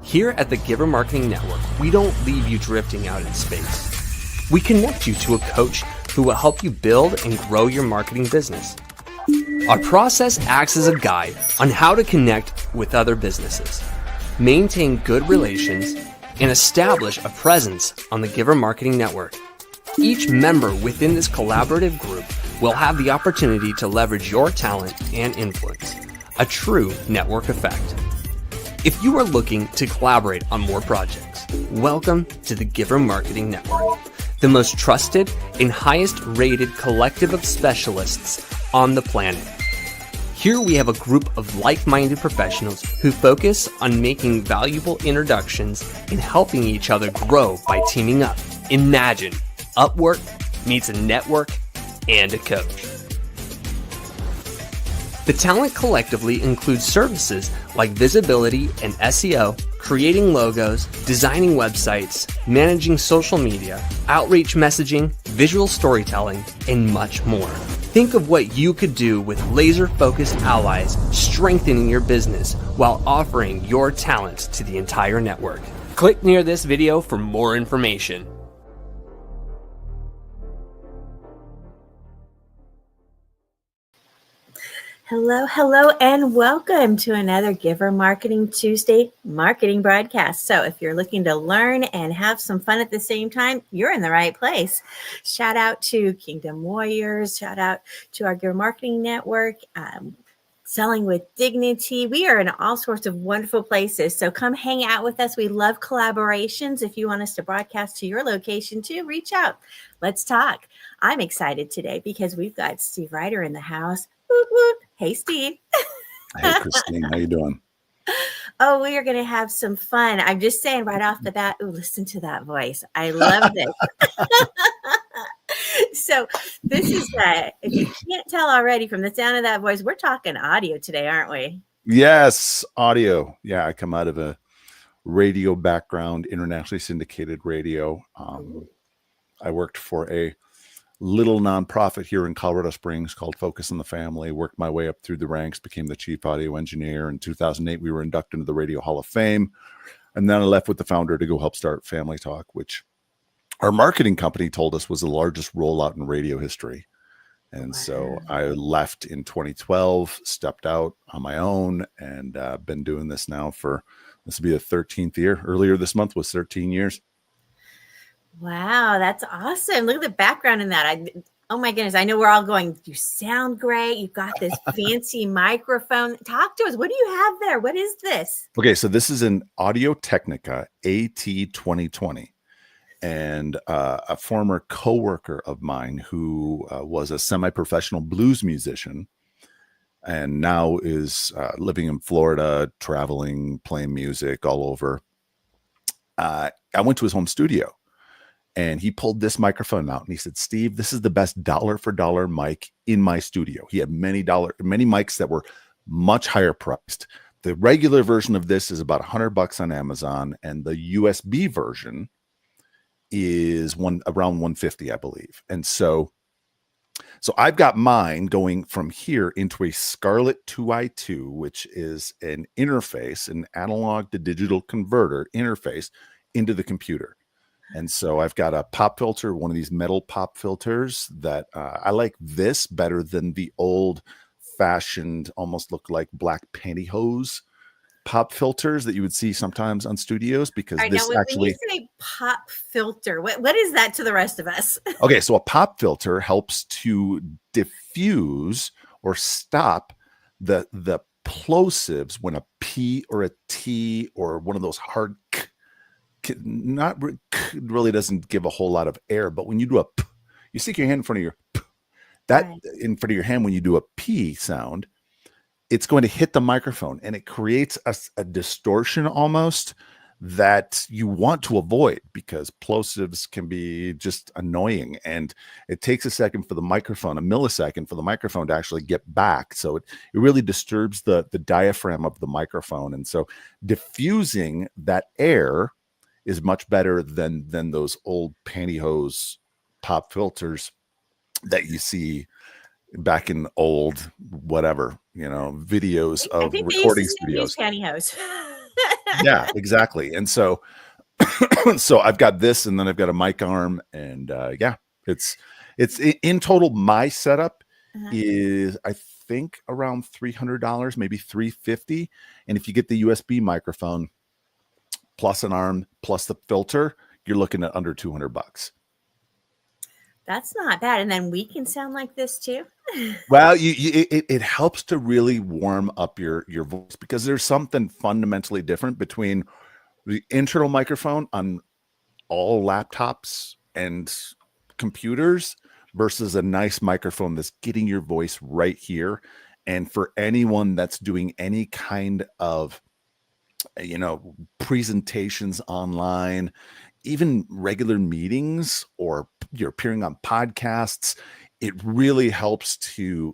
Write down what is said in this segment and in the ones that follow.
Here at the Giver Marketing Network, we don't leave you drifting out in space. We connect you to a coach who will help you build and grow your marketing business. Our process acts as a guide on how to connect with other businesses, maintain good relations, and establish a presence on the Giver Marketing Network. Each member within this collaborative group will have the opportunity to leverage your talent and influence, a true network effect. If you are looking to collaborate on more projects, welcome to the Giver Marketing Network, the most trusted and highest rated collective of specialists on the planet. Here we have a group of like-minded professionals who focus on making valuable introductions and helping each other grow by teaming up. Imagine Upwork meets a network and a coach. The talent collectively includes services like visibility and SEO, creating logos, designing websites, managing social media, outreach messaging, visual storytelling, and much more. Think of what you could do with laser-focused allies strengthening your business while offering your talents to the entire network. Click near this video for more information. Hello, and welcome to another Giver Marketing Tuesday marketing broadcast. So if you're looking to learn and have some fun at the same time, you're in the right place. Shout out to Kingdom Warriors. Shout out to our Giver Marketing Network, Selling with Dignity. We are in all sorts of wonderful places. So come hang out with us. We love collaborations. If you want us to broadcast to your location too, reach out. Let's talk. I'm excited today because we've got Steve Reiter in the house. Woot, woot. Hey, Steve. Hey, Christine. How you doing? Oh, we are going to have some fun. I'm just saying right off the bat, ooh, listen to that voice. I love this. So this is, if you can't tell already from the sound of that voice, we're talking audio today, aren't we? Yes, audio. Yeah, I come out of a radio background, internationally syndicated radio. I worked for a little nonprofit here in Colorado Springs called Focus on the Family, worked my way up through the ranks, became the chief audio engineer. In 2008, we were inducted into the Radio Hall of Fame. And then I left with the founder to go help start Family Talk, which our marketing company told us was the largest rollout in radio history. And wow. So I left in 2012, stepped out on my own, and been doing this now for, this will be the 13th year. Earlier this month was 13 years. Wow, that's awesome. Look at the background in that. Oh my goodness. I know we're all going, you sound great. You've got this fancy microphone. Talk to us. What do you have there? What is this? Okay, so this is an Audio-Technica AT2020. And a former coworker of mine who was a semi-professional blues musician and now is living in Florida, traveling, playing music all over. I went to his home studio. And he pulled this microphone out and he said, Steve, this is the best dollar for dollar mic in my studio. He had many mics that were much higher priced. The regular version of this is about $100 on Amazon, and the USB version is around $150, I believe. And so I've got mine going from here into a Scarlett 2i2, which is an interface, an analog to digital converter interface into the computer. And so I've got a pop filter, one of these metal pop filters that I like this better than the old fashioned, almost look like black pantyhose pop filters that you would see sometimes on studios, because right, this now, actually. When you say pop filter, what is that to the rest of us? Okay, so a pop filter helps to diffuse or stop the plosives when a P or a T or one of those hard not really doesn't give a whole lot of air, but when you do a P, you stick your hand in front of your P, that right. In front of your hand, when you do a P sound, it's going to hit the microphone and it creates a distortion almost that you want to avoid, because plosives can be just annoying, and it takes a millisecond for the microphone to actually get back. So it really disturbs the diaphragm of the microphone. And so diffusing that air is much better than those old pantyhose pop filters that you see back in old videos of recording studios. Pantyhose. Yeah, exactly. And so so I've got this, and then I've got a mic arm, and yeah, it's in total. My setup Uh-huh. is, I think, around $300, maybe $350. And if you get the USB microphone plus an arm plus the filter, you're looking at under $200. That's not bad. And then we can sound like this too. Well, it helps to really warm up your voice, because there's something fundamentally different between the internal microphone on all laptops and computers versus a nice microphone that's getting your voice right here. And for anyone that's doing any kind of, presentations online, even regular meetings, or you're appearing on podcasts, it really helps to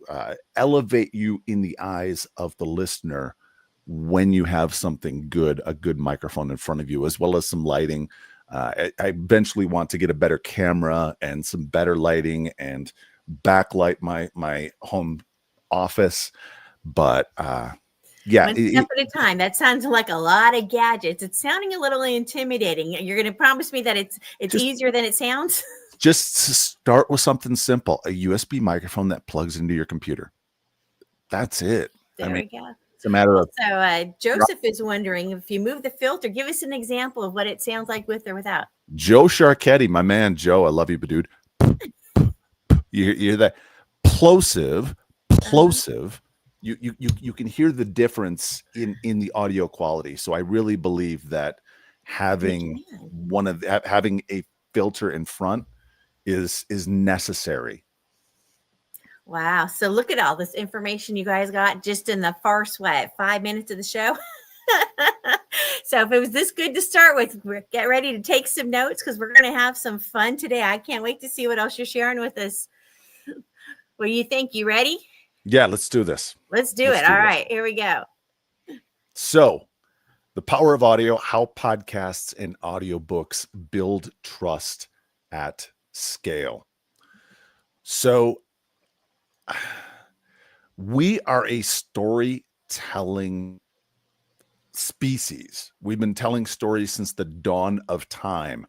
elevate you in the eyes of the listener when you have something good, a good microphone in front of you, as well as some lighting. I eventually want to get a better camera and some better lighting and backlight my home office. But yeah, One step at a time. That sounds like a lot of gadgets. It's sounding a little intimidating. You're going to promise me that it's Just- easier than it sounds? just start with something simple: a USB microphone that plugs into your computer. That's it. There we go. It's a matter of. So Joseph is wondering, if you move the filter, give us an example of what it sounds like with or without. Joe Sharketti, my man, Joe, I love you, but dude, you hear that plosive. You can hear the difference in the audio quality. So I really believe that having having a filter in front is necessary. Wow. So look at all this information you guys got just in the first 5 minutes of the show. So if it was this good to start with, get ready to take some notes, because we're going to have some fun today. I can't wait to see what else you're sharing with us. What do you think? You ready? Yeah, let's do this. Let's do it. All right, here we go. So, the power of audio, how podcasts and audiobooks build trust at scale. So, we are a storytelling species. We've been telling stories since the dawn of time.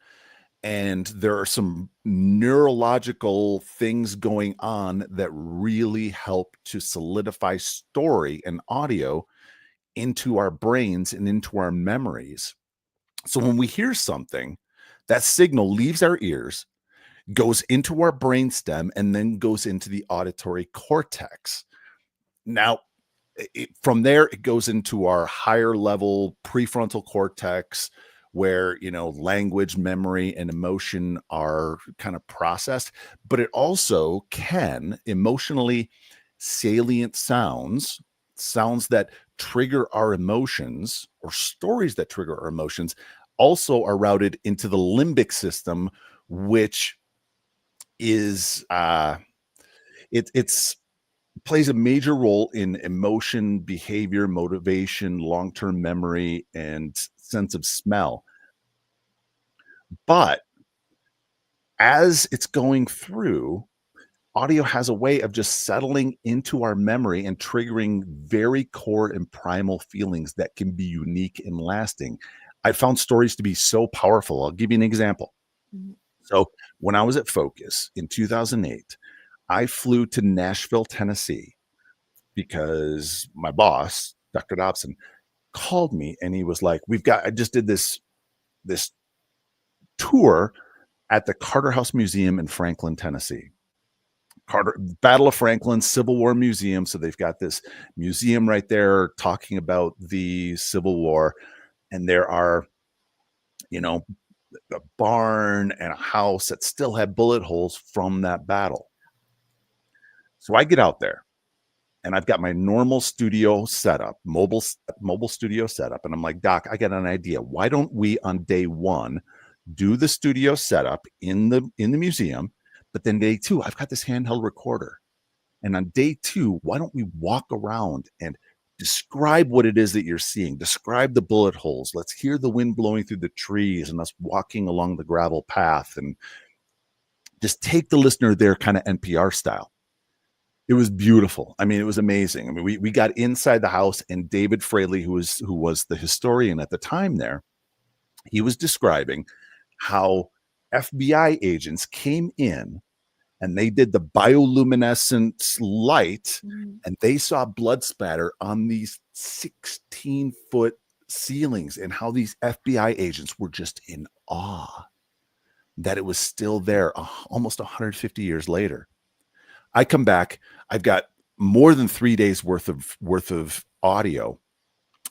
And there are some neurological things going on that really help to solidify story and audio into our brains and into our memories. So when we hear something, that signal leaves our ears, goes into our brainstem, and then goes into the auditory cortex. Now, from there, it goes into our higher level prefrontal cortex, where language, memory, and emotion are kind of processed. But it also can emotionally salient sounds that trigger our emotions, or stories that trigger our emotions, also are routed into the limbic system, which is it's plays a major role in emotion, behavior, motivation, long-term memory, and sense of smell. But as it's going through, audio has a way of just settling into our memory and triggering very core and primal feelings that can be unique and lasting. I found stories to be so powerful. I'll give you an example. Mhm. So when I was at Focus in 2008, I flew to Nashville, Tennessee, because my boss, Dr. Dobson, called me, and he was like, I just did this tour at the Carter House Museum in Franklin, Tennessee. Battle of Franklin, Civil War Museum. So they've got this museum right there talking about the Civil War. And there are, a barn and a house that still have bullet holes from that battle. So I get out there, and I've got my normal studio setup, mobile studio setup. And I'm like, Doc, I got an idea. Why don't we, on day one, do the studio setup in the museum? But then day two, I've got this handheld recorder. And on day two, why don't we walk around and describe what it is that you're seeing? Describe the bullet holes. Let's hear the wind blowing through the trees and us walking along the gravel path, and just take the listener there, kind of NPR style. It was beautiful. I mean, it was amazing. I mean, we got inside the house, and David Fraley, who was the historian at the time there, he was describing how FBI agents came in and they did the bioluminescent light, and they saw blood spatter on these 16-foot ceilings, and how these FBI agents were just in awe that it was still there almost 150 years later. I come back, I've got more than 3 days worth of audio,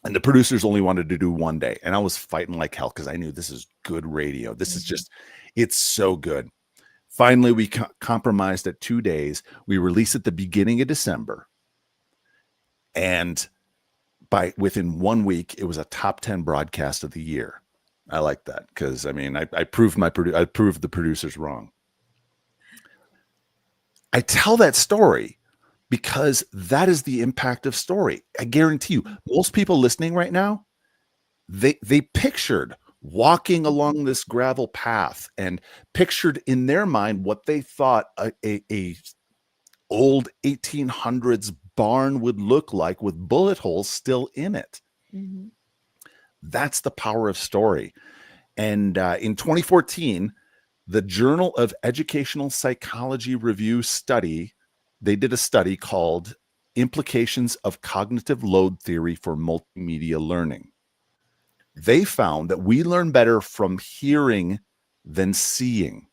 and the producers only wanted to do 1 day. And I was fighting like hell because I knew this is good radio. This is just, it's so good. Finally, we compromised at 2 days. We released at the beginning of December. And within 1 week, it was a top 10 broadcast of the year. I like that because, I mean, I proved the producers wrong. I tell that story because that is the impact of story. I guarantee you, most people listening right now, they pictured walking along this gravel path and pictured in their mind what they thought a old 1800s barn would look like with bullet holes still in it. Mm-hmm. That's the power of story. And in 2014, the Journal of Educational Psychology Review study, they did a study called Implications of Cognitive Load Theory for Multimedia Learning. They found that we learn better from hearing than seeing.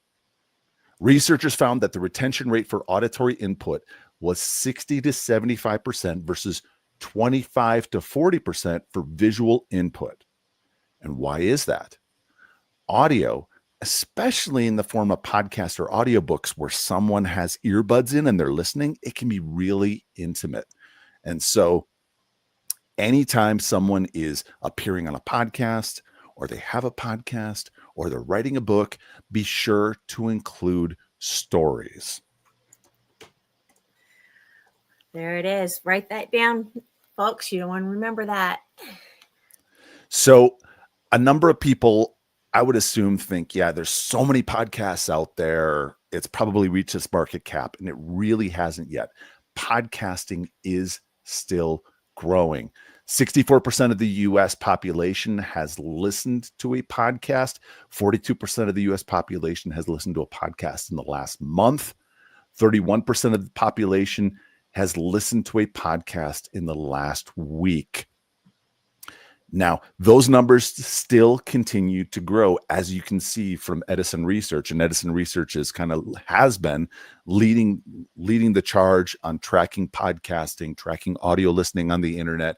Researchers found that the retention rate for auditory input was 60 to 75% versus 25 to 40% for visual input. And why is that? Audio, especially in the form of podcasts or audiobooks where someone has earbuds in and they're listening, it can be really intimate. And so anytime someone is appearing on a podcast, or they have a podcast, or they're writing a book, be sure to include stories. There it is. Write that down, folks. You don't want to remember that. So a number of people, I would assume, think, yeah, there's so many podcasts out there, it's probably reached its market cap, and it really hasn't yet. Podcasting is still growing. 64% of the U.S. population has listened to a podcast. 42% of the U.S. population has listened to a podcast in the last month. 31% of the population has listened to a podcast in the last week. Now, those numbers still continue to grow, as you can see from Edison Research, and Edison Research has been leading the charge on tracking podcasting, tracking audio listening on the internet,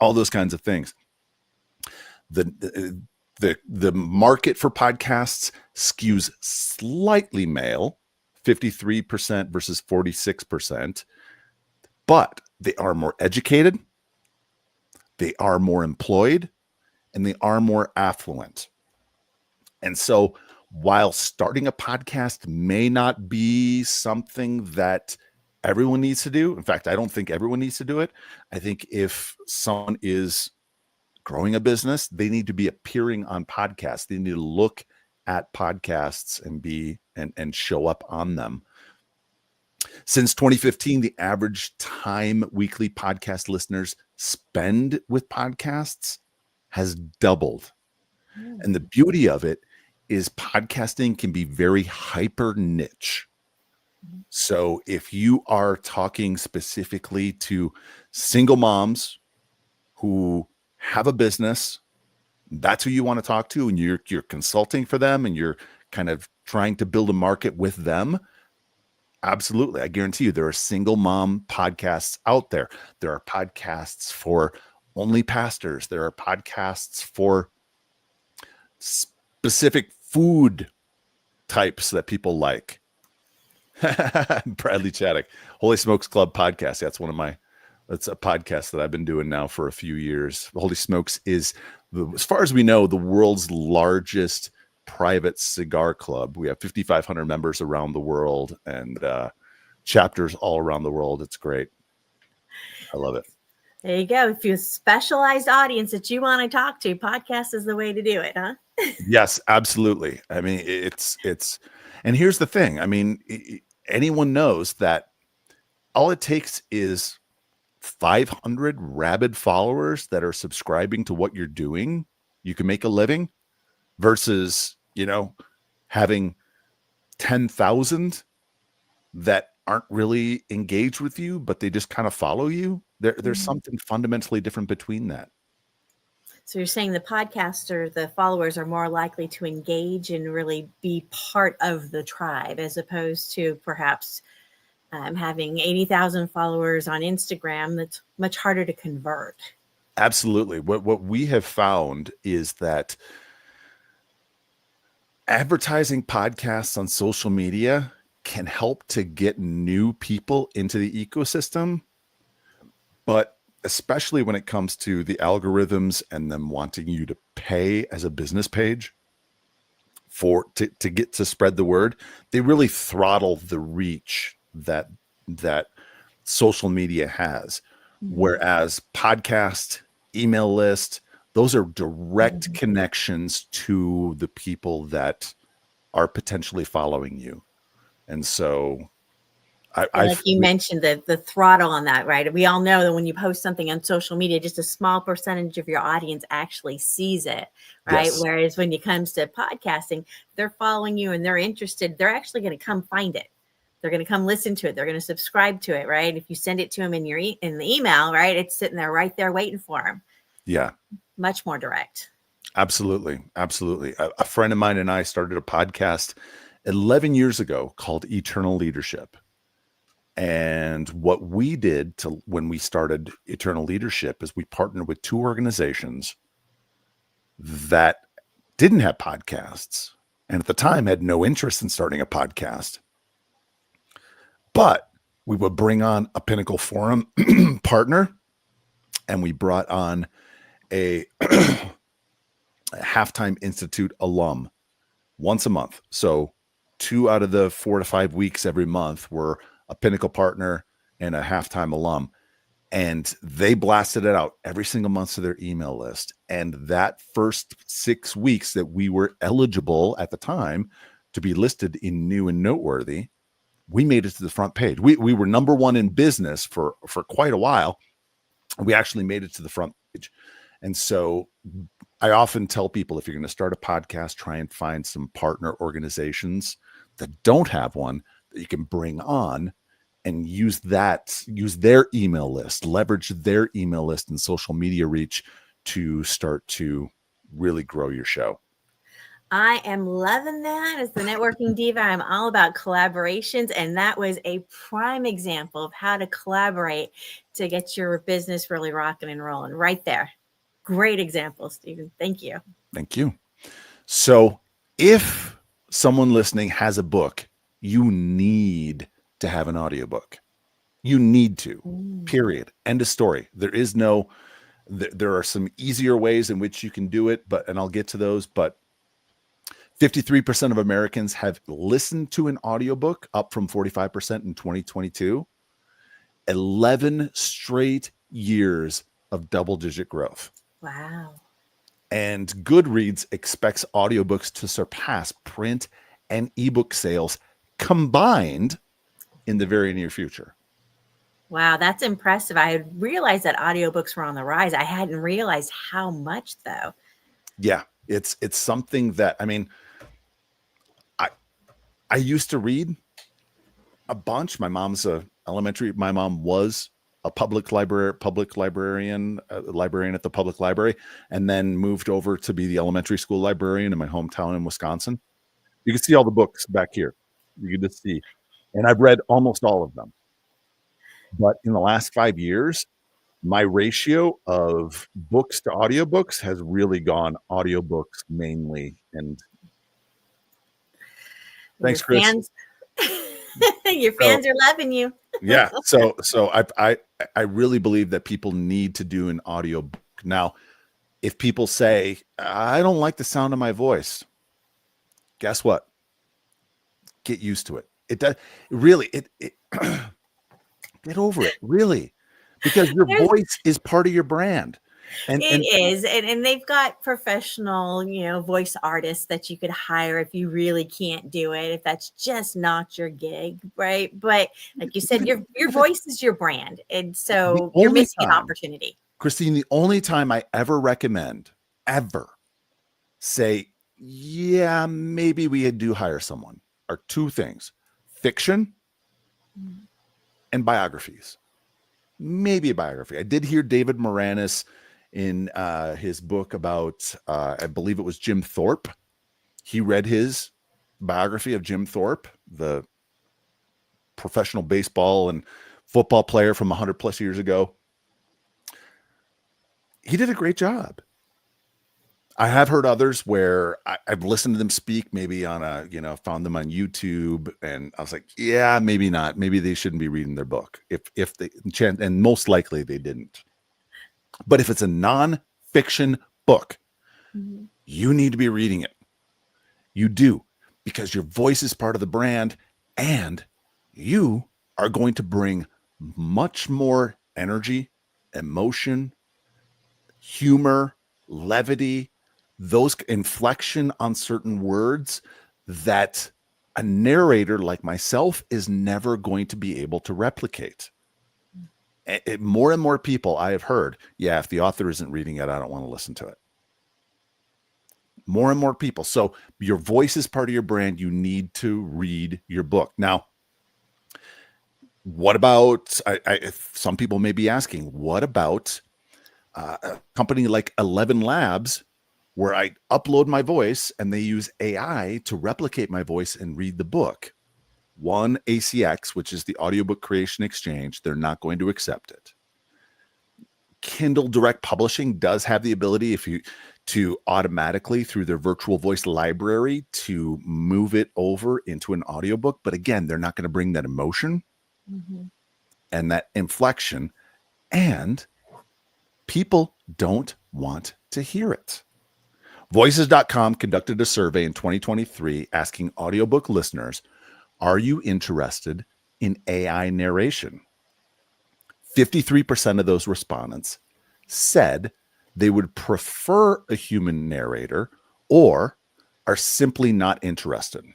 all those kinds of things. The market for podcasts skews slightly male, 53% versus 46%, but they are more educated, they are more employed, and they are more affluent. And so while starting a podcast may not be something that everyone needs to do, in fact, I don't think everyone needs to do it. I think if someone is growing a business, they need to be appearing on podcasts. They need to look at podcasts and show up on them. Since 2015, the average time weekly podcast listeners spend with podcasts has doubled. And the beauty of it is podcasting can be very hyper niche. So if you are talking specifically to single moms who have a business, that's who you want to talk to, and you're consulting for them and you're kind of trying to build a market with them, absolutely. I guarantee you there are single mom podcasts out there. There are podcasts for only pastors. There are podcasts for specific food types that people like. Bradley Chaddock, Holy Smokes Club podcast. That's a podcast that I've been doing now for a few years. Holy Smokes is, as far as we know, the world's largest private cigar club. We have 5,500 members around the world and chapters all around the world. It's great. I love it. There you go. If you have a specialized audience that you want to talk to, podcast is the way to do it, huh? Yes, absolutely. I mean, it's, and here's the thing. I mean, anyone knows that all it takes is 500 rabid followers that are subscribing to what you're doing. You can make a living versus, having 10,000 that aren't really engaged with you, but they just kind of follow you. There's something fundamentally different between that. So you're saying the podcaster, the followers are more likely to engage and really be part of the tribe, as opposed to perhaps having 80,000 followers on Instagram. That's much harder to convert. Absolutely. What we have found is that advertising podcasts on social media can help to get new people into the ecosystem, but especially when it comes to the algorithms and them wanting you to pay as a business page to get to spread the word, they really throttle the reach that social media has. Whereas podcast, email list, those are direct connections to the people that are potentially following you. And so like you mentioned the throttle on that, right? We all know that when you post something on social media, just a small percentage of your audience actually sees it, right? Yes. Whereas when it comes to podcasting, they're following you and they're interested. They're actually going to come find it. They're going to come listen to it. They're going to subscribe to it, right? If you send it to them in in the email, right, it's sitting there right there waiting for them. Yeah. Much more direct. Absolutely. Absolutely. A friend of mine and I started a podcast 11 years ago called Eternal Leadership. And what we did when we started Eternal Leadership is we partnered with 2 organizations that didn't have podcasts and at the time had no interest in starting a podcast. But we would bring on a Pinnacle Forum partner, and we brought on a Halftime Institute alum once a month. So 2 out of the 4 to 5 weeks every month were a Pinnacle partner and a Halftime alum. And they blasted it out every single month to their email list. And that first 6 weeks that we were eligible at the time to be listed in New and Noteworthy, we made it to the front page. We were number 1 in business for quite a while. We actually made it to the front page. And so I often tell people, if you're going to start a podcast, try and find some partner organizations that don't have one that you can bring on and use their email list, leverage their email list and social media reach to start to really grow your show. I am loving that. As the networking diva, I'm all about collaborations. And that was a prime example of how to collaborate to get your business really rocking and rolling right there. Great example, Stephen. Thank you. Thank you. So if someone listening has a book, you need to have an audiobook. You need to, period. End of story. There are some easier ways in which you can do it, and I'll get to those, but 53% of Americans have listened to an audiobook, up from 45% in 2022. 11 straight years of double-digit growth. Wow. And Goodreads expects audiobooks to surpass print and ebook sales combined in the very near future. Wow, that's impressive. I had realized that audiobooks were on the rise. I hadn't realized how much, though. Yeah, it's something that, I used to read a bunch. My mom was a librarian at the public library, and then moved over to be the elementary school librarian in my hometown in Wisconsin. You can see all the books back here. You can just see, and I've read almost all of them. But in the last 5 years, my ratio of books to audiobooks has really gone audiobooks mainly. And thanks, Chris. Your fans are loving you. Yeah. So I really believe that people need to do an audiobook. Now, if people say, I don't like the sound of my voice, guess what? Get used to it. It does really, get over it, really, because your voice is part of your brand. And It is. And they've got professional, voice artists that you could hire if you really can't do it, if that's just not your gig, right? But like you said, even your if it's voice is your brand. And the so you're only missing an time, opportunity. Christine, the only time I ever recommend, ever say, yeah, maybe we do hire someone, are two things: fiction and biographies. Maybe a biography. I did hear David Moranis in his book about, I believe it was Jim Thorpe. He read his biography of Jim Thorpe, the professional baseball and football player from 100 plus years ago. He did a great job. I have heard others where I've listened to them speak, maybe on found them on YouTube, and I was like, yeah, maybe not. Maybe they shouldn't be reading their book if they, and most likely they didn't. But if it's a non-fiction book, you need to be reading it. You do, because your voice is part of the brand, and you are going to bring much more energy, emotion, humor, levity, those inflection on certain words that a narrator like myself is never going to be able to replicate. More and more people I have heard, yeah, if the author isn't reading it, I don't want to listen to it. More and more people. So your voice is part of your brand. You need to read your book. Now, what about, some people may be asking, what about a company like 11 Labs, where I upload my voice and they use AI to replicate my voice and read the book? One, ACX, which is the Audiobook Creation Exchange, they're not going to accept it. Kindle Direct Publishing does have the ability, to automatically through their virtual voice library to move it over into an audiobook. But again, they're not going to bring that emotion and that inflection, and people don't want to hear it. Voices.com conducted a survey in 2023 asking audiobook listeners, are you interested in AI narration? 53% of those respondents said they would prefer a human narrator or are simply not interested.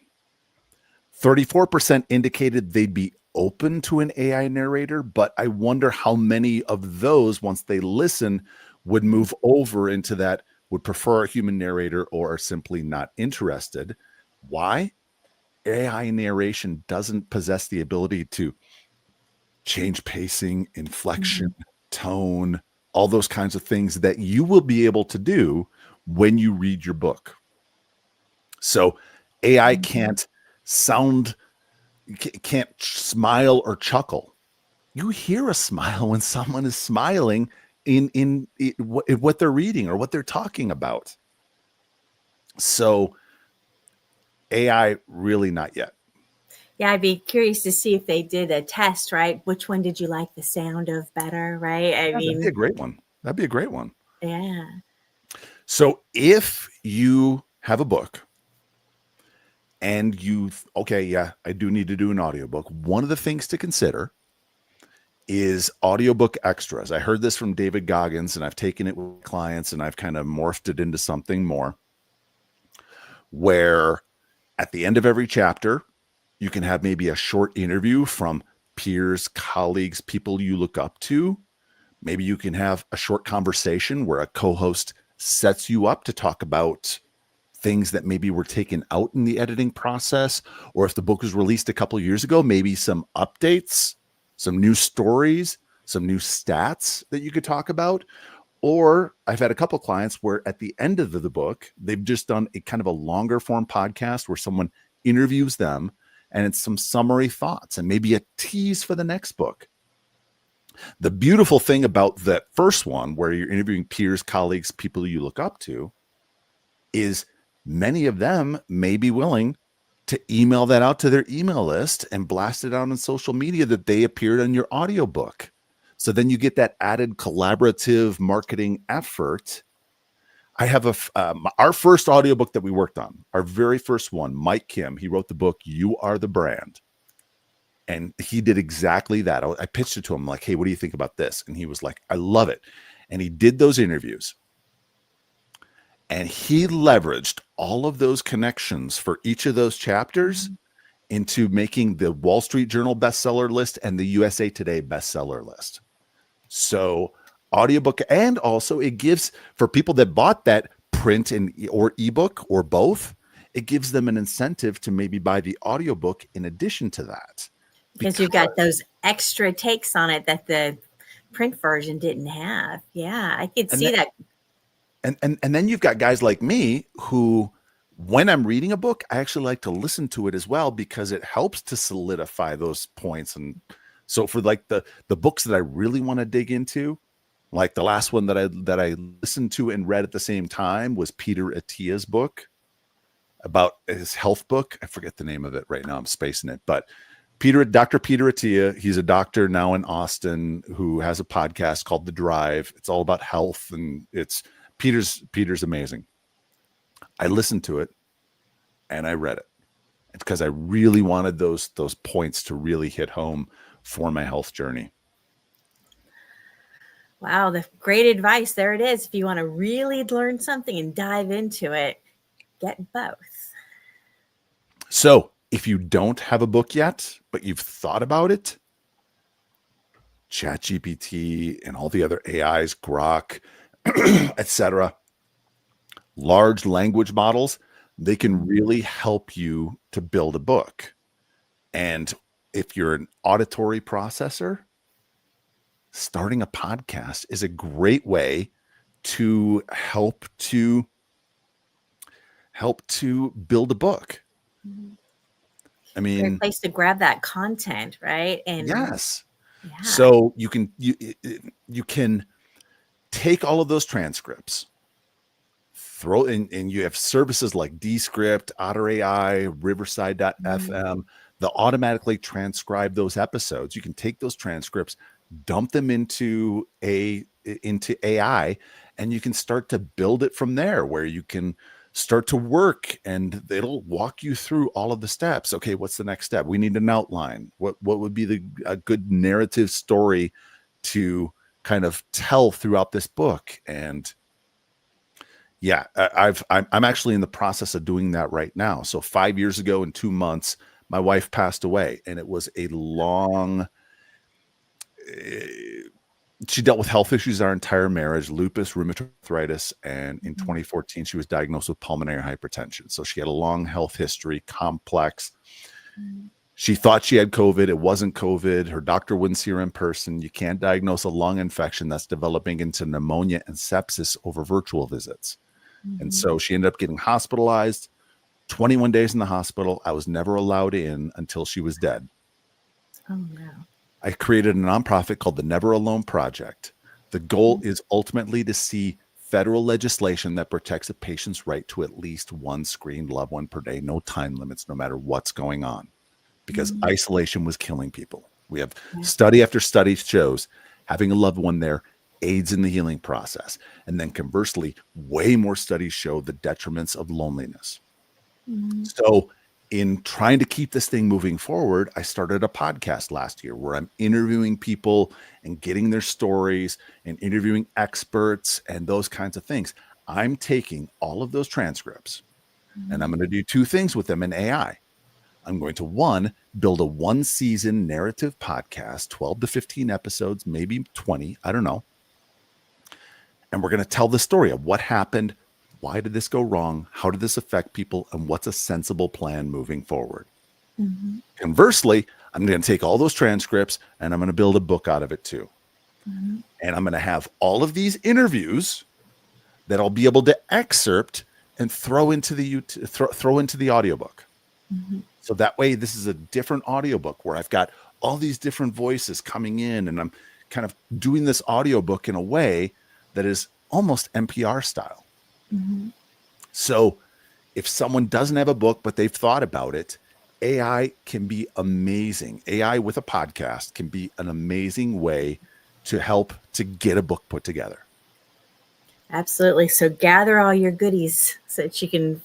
34% indicated they'd be open to an AI narrator, but I wonder how many of those, once they listen, would move over into that, would prefer a human narrator or are simply not interested. Why? AI narration doesn't possess the ability to change pacing, inflection, tone, all those kinds of things that you will be able to do when you read your book. So AI can't smile or chuckle. You hear a smile when someone is smiling in what they're reading or what they're talking about. So AI, really not yet. Yeah, I'd be curious to see if they did a test, right? Which one did you like the sound of better, right? That'd be a great one. That'd be a great one. Yeah. So if you have a book and I do need to do an audiobook, one of the things to consider is audiobook extras. I heard this from David Goggins, and I've taken it with clients and I've kind of morphed it into something more, where at the end of every chapter, you can have maybe a short interview from peers, colleagues, people you look up to. Maybe you can have a short conversation where a co-host sets you up to talk about things that maybe were taken out in the editing process, or if the book was released a couple of years ago, maybe some updates, some new stories, some new stats that you could talk about. Or I've had a couple of clients where at the end of the book, they've just done a kind of a longer form podcast where someone interviews them, and it's some summary thoughts and maybe a tease for the next book. The beautiful thing about that first one, where you're interviewing peers, colleagues, people you look up to, is many of them may be willing to email that out to their email list and blast it out on social media that they appeared on your audiobook. So then you get that added collaborative marketing effort. I have our first audiobook that we worked on, our very first one, Mike Kim, he wrote the book, You Are the Brand. And he did exactly that. I pitched it to him like, hey, what do you think about this? And he was like, I love it. and he did those interviews. And he leveraged all of those connections for each of those chapters into making the Wall Street Journal bestseller list and the USA Today bestseller list. So audiobook, and also it gives, for people that bought that print and or ebook or both, it gives them an incentive to maybe buy the audiobook in addition to that. Because you've got those extra takes on it that the print version didn't have. Yeah, I could see that. And then you've got guys like me who, when I'm reading a book, I actually like to listen to it as well, because it helps to solidify those points. And so for like the books that I really want to dig into, like the last one that I listened to and read at the same time was Peter Attia's book about his health book. I forget the name of it right now. I'm spacing it, but Dr. Peter Attia, he's a doctor now in Austin who has a podcast called The Drive. It's all about health, and Peter's amazing. I listened to it and I read it. It's because I really wanted those points to really hit home for my health journey. Wow, the great advice. There it is. If you want to really learn something and dive into it, get both. So if you don't have a book yet, but you've thought about it, ChatGPT and all the other AIs, Grok, etc., large language models, they can really help you to build a book. And if you're an auditory processor, starting a podcast is a great way to help to build a book. I mean, great place to grab that content, right? And yes. Yeah. So you can take all of those transcripts, throw in, and you have services like Descript, Otter AI, Riverside.fm. They'll automatically transcribe those episodes. You can take those transcripts, dump them into AI, and you can start to build it from there, where you can start to work and it'll walk you through all of the steps. Okay, what's the next step? We need an outline. What would be a good narrative story to kind of tell throughout this book? And yeah, I'm actually in the process of doing that right now. So 5 years ago in 2 months, my wife passed away, and it was a long, she dealt with health issues our entire marriage, lupus, rheumatoid arthritis, and in 2014, she was diagnosed with pulmonary hypertension. So she had a long health history, complex. She thought she had COVID. It wasn't COVID. Her doctor wouldn't see her in person. You can't diagnose a lung infection that's developing into pneumonia and sepsis over virtual visits. And so she ended up getting hospitalized, 21 days in the hospital. I was never allowed in until she was dead. Oh, no. I created a nonprofit called the Never Alone Project. The goal is ultimately to see federal legislation that protects a patient's right to at least one screened loved one per day, no time limits, no matter what's going on, because isolation was killing people. We have study after study shows having a loved one there aids in the healing process. And then conversely, way more studies show the detriments of loneliness. So in trying to keep this thing moving forward, I started a podcast last year where I'm interviewing people and getting their stories and interviewing experts and those kinds of things. I'm taking all of those transcripts and I'm going to do two things with them in AI. I'm going to, one, build a 1-season narrative podcast, 12 to 15 episodes, maybe 20, I don't know. And we're going to tell the story of what happened. Why did this go wrong? How did this affect people? And what's a sensible plan moving forward? Conversely, I'm going to take all those transcripts and I'm going to build a book out of it too. And I'm going to have all of these interviews that I'll be able to excerpt and throw into the audiobook. So that way, this is a different audiobook where I've got all these different voices coming in, and I'm kind of doing this audiobook in a way that is almost NPR style. So if someone doesn't have a book, but they've thought about it, AI can be amazing. AI with a podcast can be an amazing way to help to get a book put together. Absolutely. So gather all your goodies so that you can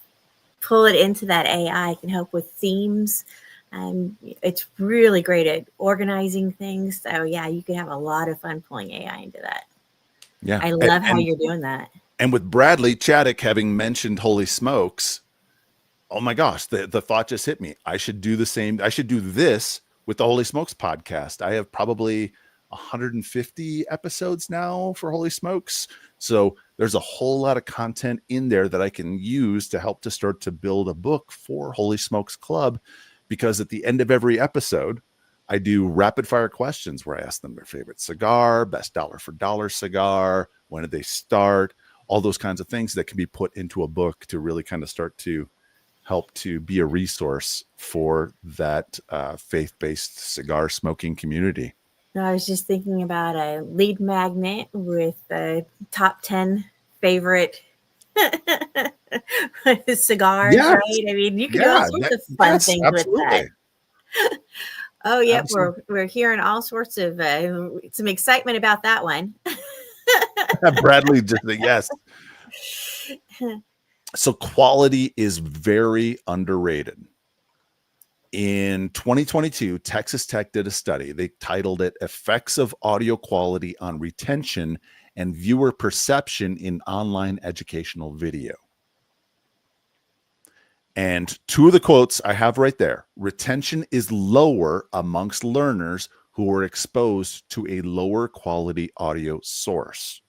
pull it into that AI. It can help with themes. And it's really great at organizing things. So yeah, you can have a lot of fun pulling AI into that. Yeah. I love how you're doing that. And with Bradley Chaddock having mentioned Holy Smokes, oh my gosh, the thought just hit me. I should do the same. I should do this with the Holy Smokes podcast. I have probably 150 episodes now for Holy Smokes. So there's a whole lot of content in there that I can use to help to start to build a book for Holy Smokes Club, because at the end of every episode, I do rapid fire questions where I ask them their favorite cigar, best dollar for dollar cigar, when did they start, all those kinds of things that can be put into a book to really kind of start to help to be a resource for that faith-based cigar smoking community. I was just thinking about a lead magnet with the top 10 favorite cigars, Yes. right? I mean, you can do all sorts of fun things absolutely. with that. Oh, yeah, Absolutely. we're hearing all sorts of some excitement about that one. Bradley just said yes. So quality is very underrated. In 2022, Texas Tech did a study. They titled it Effects of Audio Quality on Retention and Viewer Perception in Online Educational Video. And two of the quotes I have right there: retention is lower amongst learners who are exposed to a lower quality audio source.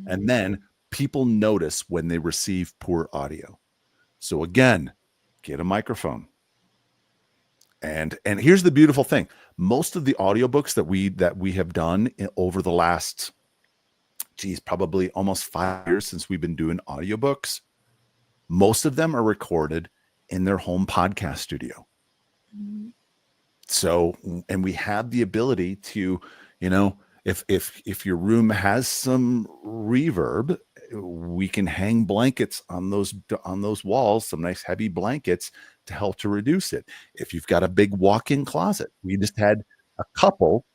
And then people notice when they receive poor audio. So again, get a microphone. And here's the beautiful thing. Most of the audiobooks that we have done over the last, probably almost 5 years since we've been doing audiobooks, most of them are recorded in their home podcast studio. So, and we have the ability to, if your room has some reverb, we can hang blankets on those walls, some nice heavy blankets to help to reduce it. If you've got a big walk-in closet, we just had a couple,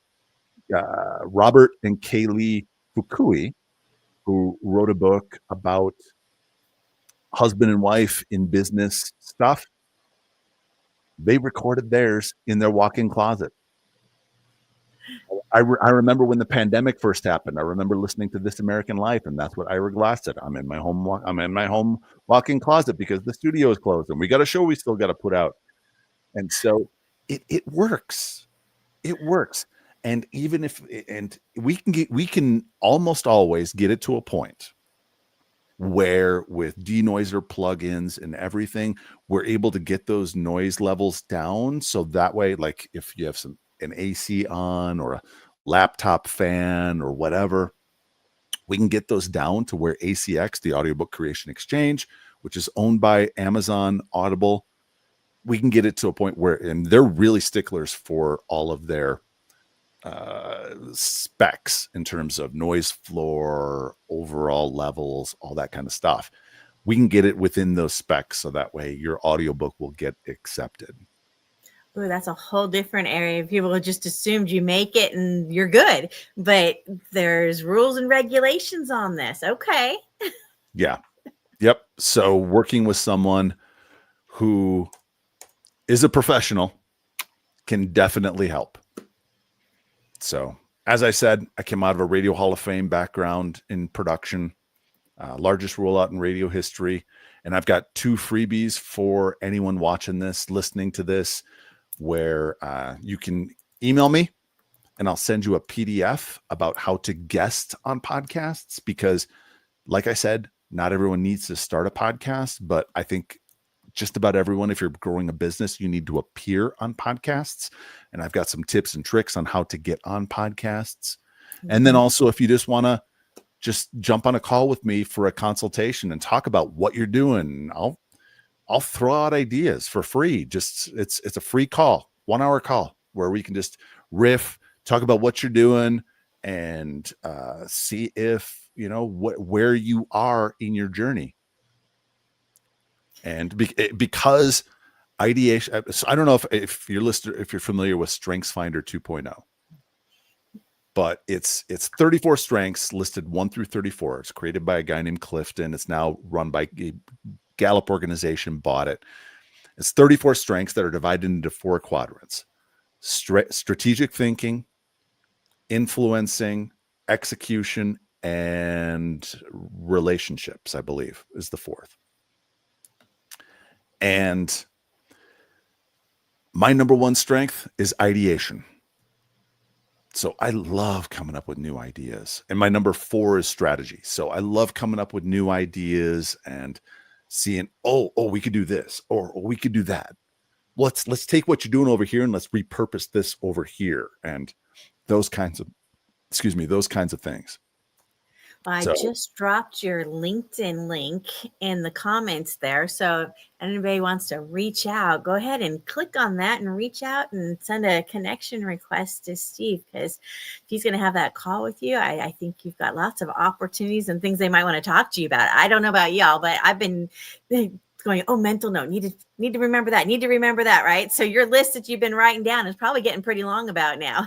Robert and Kaylee Fukui, who wrote a book about husband and wife in business stuff. They recorded theirs in their walk-in closet. I remember when the pandemic first happened. I remember listening to This American Life, and that's what Ira Glass said. I'm in my home walk-in closet because the studio is closed, and we got a show we still got to put out. And so it works. It works. And even if we can almost always get it to a point where with denoiser plugins and everything, we're able to get those noise levels down. So that way, like if you have an AC on or a laptop fan or whatever, we can get those down to where ACX, the Audiobook Creation Exchange, which is owned by Amazon Audible, we can get it to a point where, and they're really sticklers for all of their specs in terms of noise floor, overall levels, all that kind of stuff. We can get it within those specs so that way your audiobook will get accepted. Oh, that's a whole different area. People just assumed you make it and you're good, but there's rules and regulations on this. Okay. Yeah. Yep. So working with someone who is a professional can definitely help. So, as I said, I came out of a Radio Hall of Fame background in production, largest rollout in radio history. And I've got 2 freebies for anyone watching this, listening to this, where you can email me and I'll send you a PDF about how to guest on podcasts. Because like I said, not everyone needs to start a podcast, but I think just about everyone, if you're growing a business, you need to appear on podcasts. And I've got some tips and tricks on how to get on podcasts. Mm-hmm. And then also, if you just want to just jump on a call with me for a consultation and talk about what you're doing, I'll throw out ideas for free. Just it's a free call, 1 hour call where we can just riff, talk about what you're doing, and see if where you are in your journey. And because ideation, so I don't know if you're familiar with StrengthsFinder 2.0, but it's 34 strengths listed 1 through 34. It's created by a guy named Clifton. It's now run by Gallup organization, bought it. It's 34 strengths that are divided into 4 quadrants: strategic thinking, influencing, execution, and relationships, I believe, is the fourth. And my number one strength is ideation. So I love coming up with new ideas. And my number 4 is strategy. So I love coming up with new ideas and seeing, oh, we could do this, or we could do that. Let's take what you're doing over here and let's repurpose this over here. And those kinds of things. Well, I just dropped your LinkedIn link in the comments there. So if anybody wants to reach out, go ahead and click on that and reach out and send a connection request to Steve, because if he's going to have that call with you, I think you've got lots of opportunities and things they might want to talk to you about. I don't know about y'all, but I've been going, mental note, need to remember that, right? So your list that you've been writing down is probably getting pretty long about now.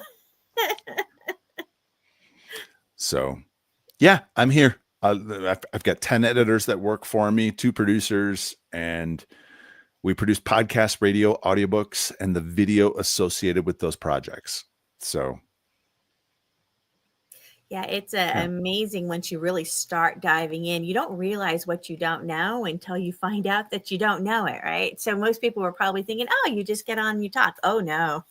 So yeah, I'm here. I've got 10 editors that work for me, 2 producers, and we produce podcast, radio, audiobooks, and the video associated with those projects. So yeah, it's amazing once you really start diving in. You don't realize what you don't know until you find out that you don't know it, right? So most people were probably thinking, oh, you just get on, you talk. Oh, no,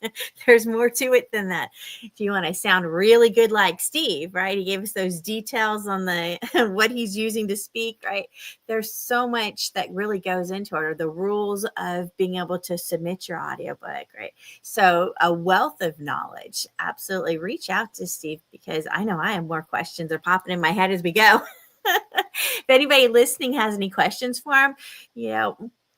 there's more to it than that. If you want to sound really good like Steve, right? He gave us those details on the what he's using to speak, right? There's so much that really goes into it, or the rules of being able to submit your audiobook, right? So a wealth of knowledge. Absolutely reach out to Steve, because I know I have more questions are popping in my head as we go. If anybody listening has any questions for him,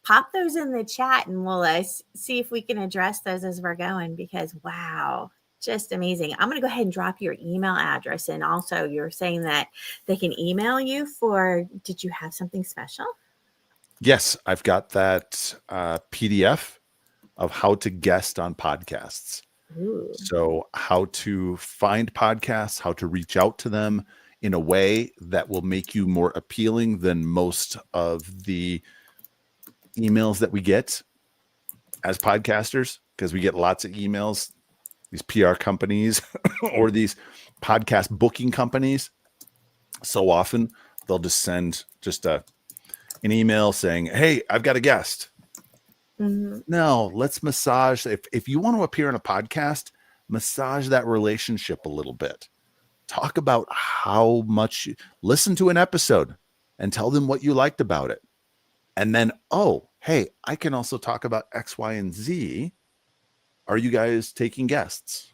pop those in the chat and we'll see if we can address those as we're going, because wow, just amazing. I'm going to go ahead and drop your email address. And also you're saying that they can email you did you have something special? yes, I've got that PDF of how to guest on podcasts. Ooh. So how to find podcasts, how to reach out to them in a way that will make you more appealing than most of the emails that we get as podcasters, because we get lots of emails, these PR companies or these podcast booking companies. So often they'll just send an email saying, hey, I've got a guest. Mm-hmm. No, let's massage. If you want to appear in a podcast, massage that relationship a little bit. Talk about how much listen to an episode and tell them what you liked about it. And then, oh, hey, I can also talk about X, Y, and Z. Are you guys taking guests?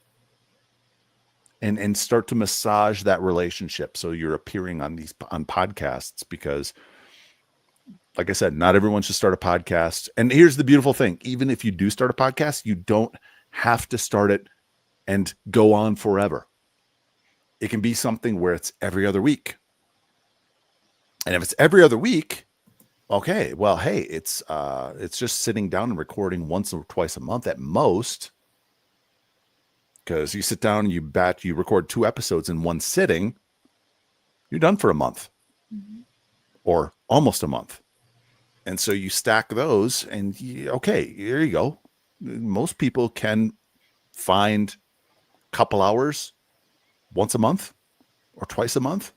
And start to massage that relationship so you're appearing on podcasts, because like I said, not everyone should start a podcast. And here's the beautiful thing. Even if you do start a podcast, you don't have to start it and go on forever. It can be something where it's every other week. And if it's every other week, okay, well, hey, it's just sitting down and recording once or twice a month at most. Because you sit down and you record 2 episodes in one sitting, you're done for a month. Mm-hmm. Or almost a month. And so you stack those and okay, here you go. Most people can find a couple hours once a month or twice a month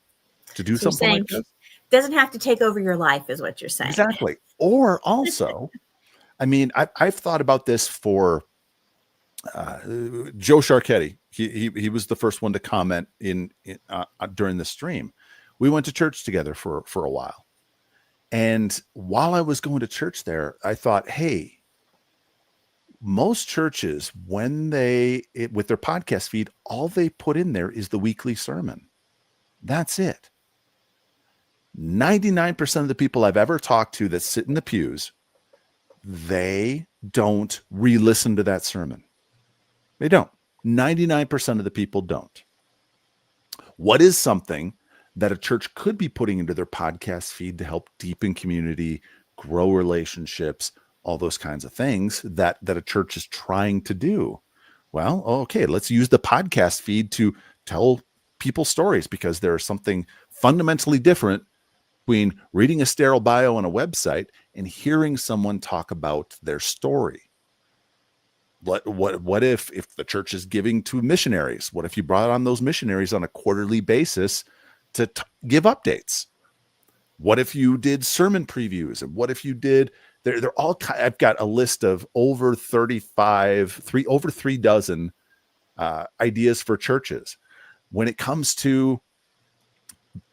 to do something like this. Doesn't have to take over your life is what you're saying. Exactly. Or also, I mean, I've thought about this for Joe Sharketti. He was the first one to comment in during the stream. We went to church together for a while. And while I was going to church there, I thought, hey, most churches, with their podcast feed, all they put in there is the weekly sermon. That's it. 99% of the people I've ever talked to that sit in the pews, they don't re-listen to that sermon. They don't. 99% of the people don't. What is something that a church could be putting into their podcast feed to help deepen community, grow relationships, all those kinds of things that a church is trying to do? Well, okay, let's use the podcast feed to tell people stories, because there is something fundamentally different between reading a sterile bio on a website and hearing someone talk about their story. What if the church is giving to missionaries? What if you brought on those missionaries on a quarterly basis give updates? What if you did sermon previews? And what if you did, they're all, I've got a list of over 3 dozen ideas for churches. When it comes to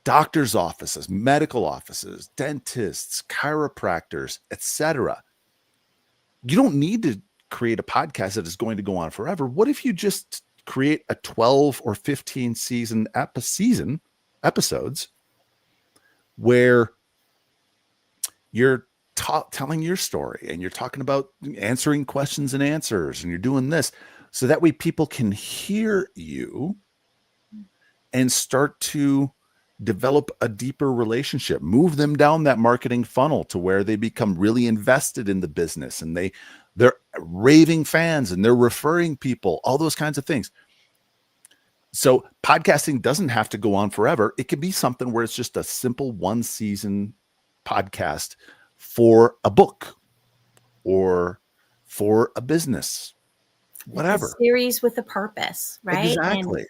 doctors' offices, medical offices, dentists, chiropractors, etc., you don't need to create a podcast that is going to go on forever. What if you just create a 12 or 15 season episodes where you're telling your story and you're talking about answering questions and answers, and you're doing this so that way people can hear you and start to develop a deeper relationship, move them down that marketing funnel to where they become really invested in the business, and they're raving fans and they're referring people, all those kinds of things. So podcasting doesn't have to go on forever. It could be something where it's just a simple 1 season podcast for a book or for a business, whatever. A series with a purpose, right? Exactly. And,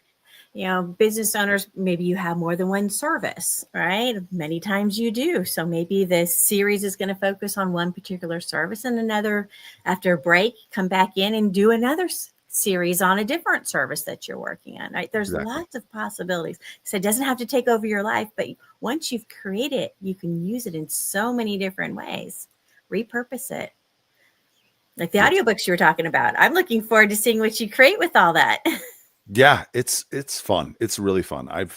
business owners, maybe you have more than one service, right? Many times you do. So maybe this series is going to focus on one particular service, and another, after a break, come back in and do another series on a different service that you're working on, right? There's lots of possibilities. So it doesn't have to take over your life, but once you've created it, you can use it in so many different ways, repurpose it. Like the audiobooks you were talking about. I'm looking forward to seeing what you create with all that. Yeah, it's fun. It's really fun. I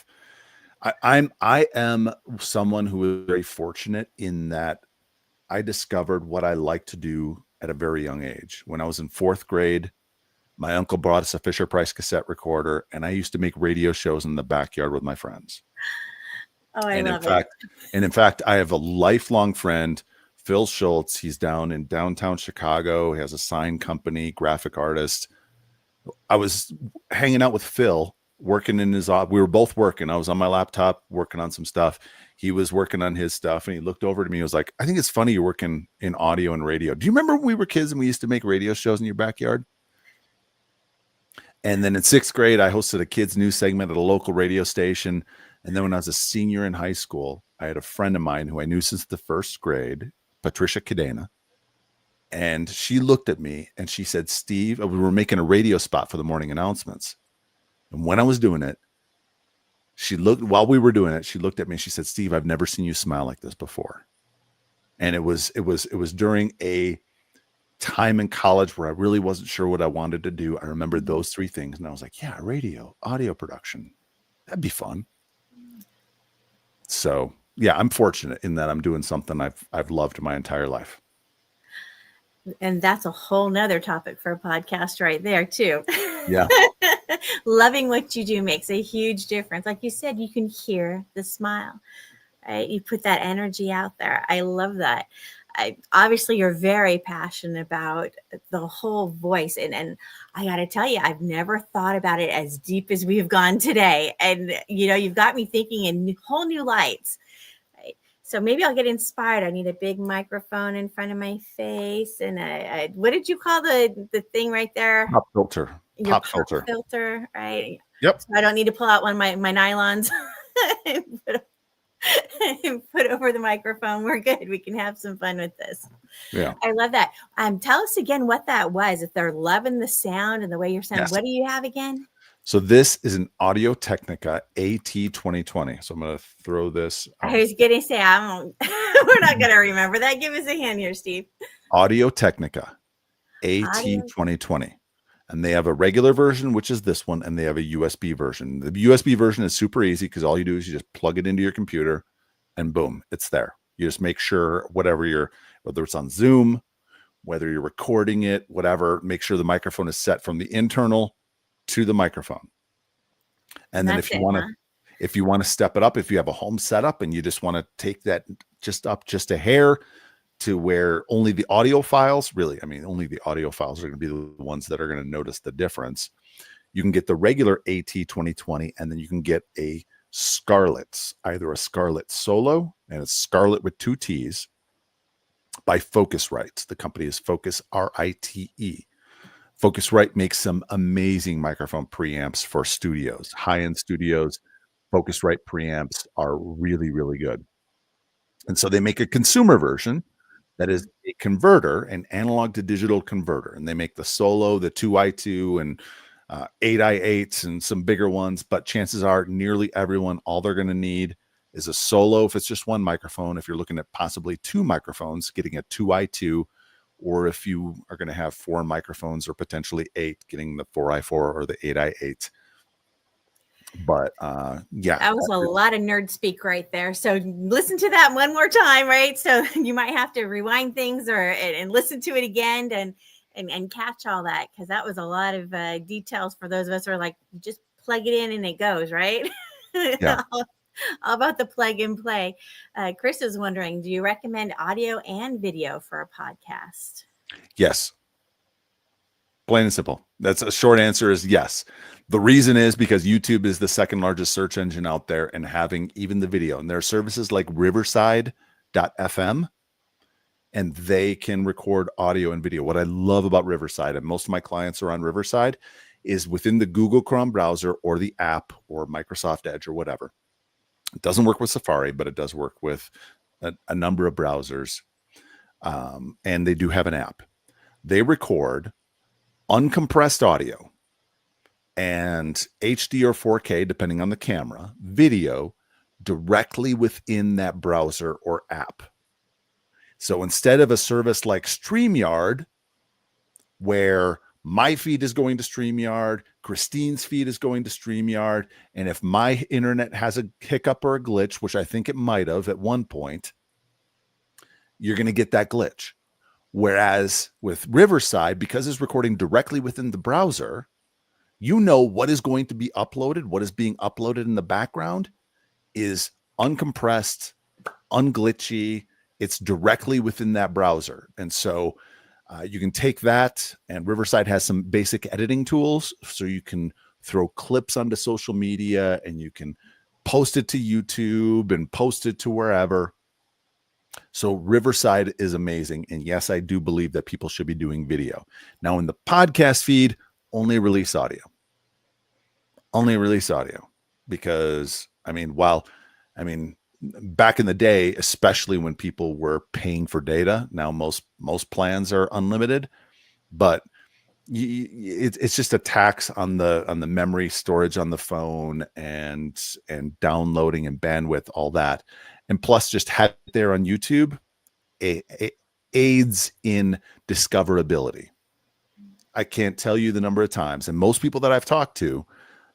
am someone who is very fortunate in that I discovered what I like to do at a very young age. When I was in 4th grade, my uncle brought us a Fisher-Price cassette recorder, and I used to make radio shows in the backyard with my friends. Oh, I love it. And in fact, I have a lifelong friend, Phil Schultz. He's down in downtown Chicago. He has a sign company, graphic artist. I was hanging out with Phil, working in his office. We were both working. I was on my laptop working on some stuff. He was working on his stuff, and he looked over to me. He was like, "I think it's funny you're working in audio and radio. Do you remember when we were kids and we used to make radio shows in your backyard?" And then in 6th grade, I hosted a kids news segment at a local radio station. And then when I was a senior in high school, I had a friend of mine who I knew since the 1st grade, Patricia Cadena. And she looked at me and she said, "Steve," we were making a radio spot for the morning announcements. And when I was doing it, while we were doing it, she looked at me and she said, "Steve, I've never seen you smile like this before." And it was during a time in college where I really wasn't sure what I wanted to do. I remembered those 3 things, and I was like, yeah, radio, audio production, that'd be fun. So yeah, I'm fortunate in that I'm doing something I've loved my entire life. And that's a whole nother topic for a podcast right there too. Yeah. Loving what you do makes a huge difference. Like you said, you can hear the smile, right? You put that energy out there. I love that. Obviously, you're very passionate about the whole voice. And I got to tell you, I've never thought about it as deep as we've gone today. And, you've got me thinking in whole new lights. Right? So maybe I'll get inspired. I need a big microphone in front of my face. And what did you call the thing right there? Pop filter. Your pop filter, right? Yep. So I don't need to pull out one of my nylons and put over the microphone. We're good. We can have some fun with this. Yeah. I love that. Tell us again what that was. If they're loving the sound and the way you're sounding, Yes. What do you have again? So this is an Audio Technica AT2020. So I'm going to throw this. I was going to say, we're not going to remember that. Give us a hand here, Steve. Audio Technica AT2020. And they have a regular version, which is this one, and they have a USB version. The USB version is super easy because all you do is you just plug it into your computer and boom, it's there. You just make sure whether it's on Zoom, whether you're recording it, whatever, make sure the microphone is set from the internal to the microphone. And then if you want to step it up, if you have a home setup and you just want to take that up just a hair, to where only the audio files, only the audio files are going to be the ones that are going to notice the difference. You can get the regular AT2020, and then you can get a Scarlett, either a Scarlett Solo, and it's Scarlett with 2 T's, by Focusrite. The company is Focus, R-I-T-E. Focusrite makes some amazing microphone preamps for studios, high-end studios. Focusrite preamps are really, really good. And so they make a consumer version that is a converter, an analog to digital converter. And they make the Solo, the 2i2, and 8i8s and some bigger ones. But chances are nearly everyone, all they're going to need is a Solo if it's just one microphone. If you're looking at possibly two microphones, getting a 2i2, or if you are going to have 4 microphones or potentially 8, getting the 4i4 or the 8i8. But yeah, that was a lot of nerd speak right there. So listen to that one more time, right? So you might have to rewind things and listen to it again and catch all that, because that was a lot of details for those of us who are like, you just plug it in and it goes, right? Yeah. All about the plug and play. Chris is wondering, do you recommend audio and video for a podcast? Yes. Plain and simple. That's a short answer is yes. The reason is because YouTube is the second largest search engine out there, and having even the video, and there are services like Riverside.fm, and they can record audio and video. What I love about Riverside, and most of my clients are on Riverside, is within the Google Chrome browser or the app or Microsoft Edge or whatever. It doesn't work with Safari, but it does work with a number of browsers. And they do have an app. They record uncompressed audio and HD or 4K, depending on the camera, video directly within that browser or app. So instead of a service like StreamYard, where my feed is going to StreamYard, Christine's feed is going to StreamYard, and if my internet has a hiccup or a glitch, which I think it might have at one point, you're going to get that glitch. Whereas with Riverside, because it's recording directly within the browser, you know what is going to be uploaded, what is being uploaded in the background is uncompressed, unglitchy. It's directly within that browser. And so you can take that, and Riverside has some basic editing tools. So you can throw clips onto social media, and you can post it to YouTube and post it to wherever. So Riverside is amazing. And yes, I do believe that people should be doing video. Now in the podcast feed, only release audio. Because back in the day, especially when people were paying for data, now most plans are unlimited, but it's just a tax on the memory storage on the phone and downloading and bandwidth, all that. And plus, just have it there on YouTube aids in discoverability. I can't tell you the number of times, and most people that I've talked to,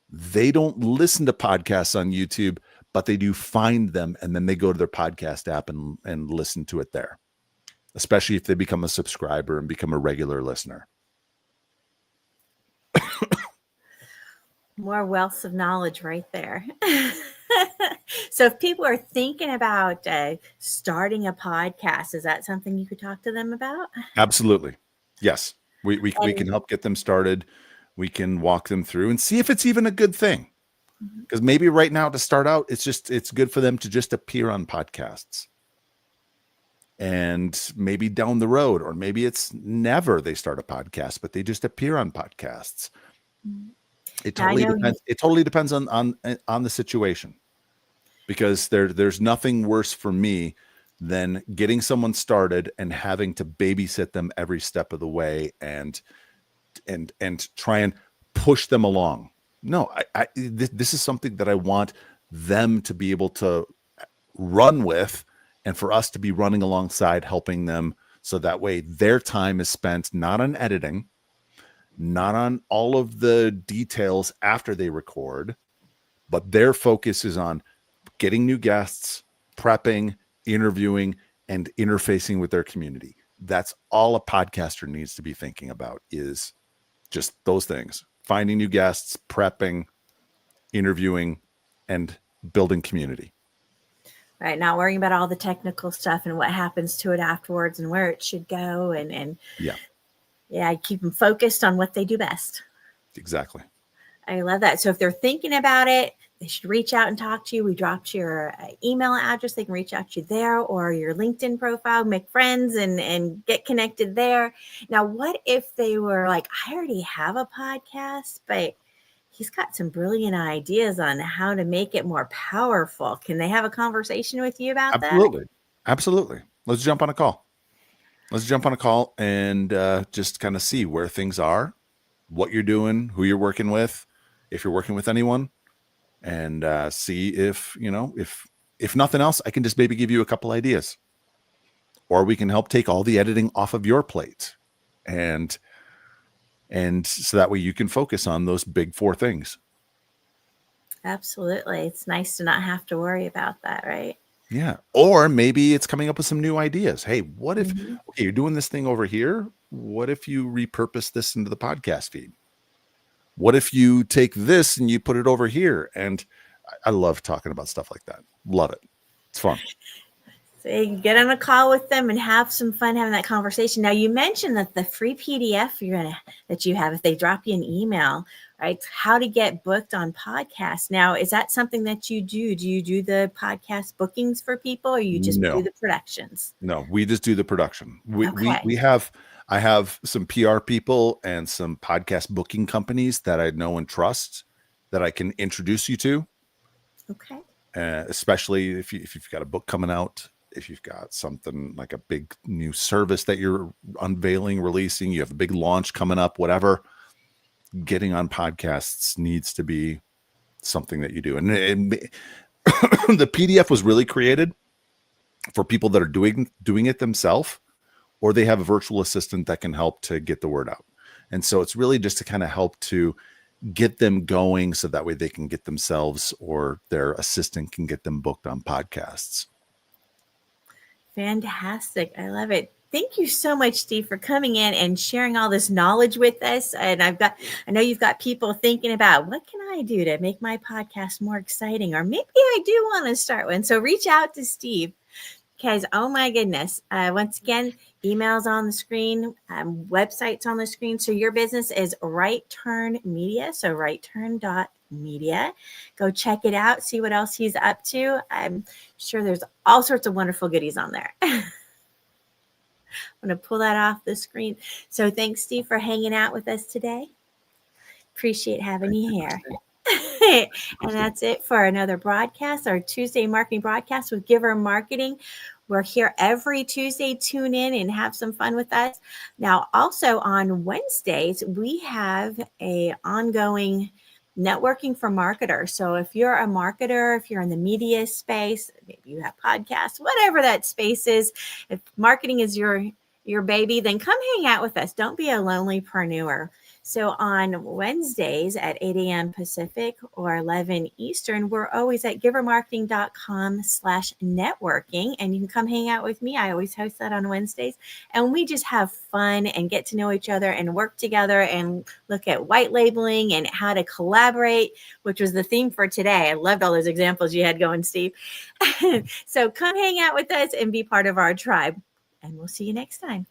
they don't listen to podcasts on YouTube, but they do find them, and then they go to their podcast app and listen to it there, especially if they become a subscriber and become a regular listener. More wealth of knowledge right there. So if people are thinking about starting a podcast, is that something you could talk to them about? Absolutely. Yes. We can help get them started. We can walk them through and see if it's even a good thing. Because maybe right now to start out, it's good for them to just appear on podcasts. And maybe down the road, or maybe it's never they start a podcast, but they just appear on podcasts. It totally depends. It totally depends on the situation. Because there's nothing worse for me than getting someone started and having to babysit them every step of the way and try and push them along. No, this is something that I want them to be able to run with, and for us to be running alongside, helping them, so that way their time is spent not on editing, not on all of the details after they record, but their focus is on getting new guests, prepping, interviewing, and interfacing with their community. That's all a podcaster needs to be thinking about, is just those things: finding new guests, prepping, interviewing, and building community. Right. Not worrying about all the technical stuff and what happens to it afterwards and where it should go. And keep them focused on what they do best. Exactly. I love that. So if they're thinking about it, they should reach out and talk to you. We dropped your email address. They can reach out to you there, or your LinkedIn profile, make friends and get connected there. Now, what if they were like, I already have a podcast, but he's got some brilliant ideas on how to make it more powerful. Can they have a conversation with you about that? Absolutely. Let's jump on a call. And just kind of see where things are, what you're doing, who you're working with, if you're working with anyone, and see if, if nothing else, I can just maybe give you a couple ideas, or we can help take all the editing off of your plate. And so that way you can focus on those big 4 things. Absolutely. It's nice to not have to worry about that, right? Yeah. Or maybe it's coming up with some new ideas. Hey, what if, Mhm. okay, you're doing this thing over here. What if you repurpose this into the podcast feed? What if you take this and you put it over here? And I love talking about stuff like that. Love it. It's fun. So you can get on a call with them and have some fun having that conversation. Now, you mentioned that the free PDF that you have, if they drop you an email, right? How to get booked on podcasts. Now, is that something that you do? Do you do the podcast bookings for people, or you just do the productions? No, we just do the production. Okay. I have some PR people and some podcast booking companies that I know and trust that I can introduce you to. Okay. Especially if you've got a book coming out, if you've got something like a big new service that you're unveiling, releasing, you have a big launch coming up, whatever, getting on podcasts needs to be something that you do. And the PDF was really created for people that are doing it themselves, or they have a virtual assistant that can help to get the word out. And so it's really just to kind of help to get them going, so that way they can get themselves, or their assistant can get them booked on podcasts. Fantastic. I love it. Thank you so much, Steve, for coming in and sharing all this knowledge with us. And I know you've got people thinking about, what can I do to make my podcast more exciting? Or maybe I do want to start one. So reach out to Steve, because, oh my goodness, once again, emails on the screen, websites on the screen. So your business is Right Turn Media. So rightturn.media. Go check it out. See what else he's up to. I'm sure there's all sorts of wonderful goodies on there. I'm going to pull that off the screen. So thanks, Steve, for hanging out with us today. Appreciate having you here. And that's it for another broadcast, our Tuesday marketing broadcast with Giver Marketing. We're here every Tuesday. Tune in and have some fun with us. Now, also on Wednesdays, we have a ongoing networking for marketers. So if you're a marketer, if you're in the media space, maybe you have podcasts, whatever that space is, if marketing is your baby, then come hang out with us. Don't be a lonelypreneur. So on Wednesdays at 8 a.m. Pacific or 11 Eastern, we're always at givermarketing.com/networking. And you can come hang out with me. I always host that on Wednesdays. And we just have fun and get to know each other and work together and look at white labeling and how to collaborate, which was the theme for today. I loved all those examples you had going, Steve. So come hang out with us and be part of our tribe. And we'll see you next time.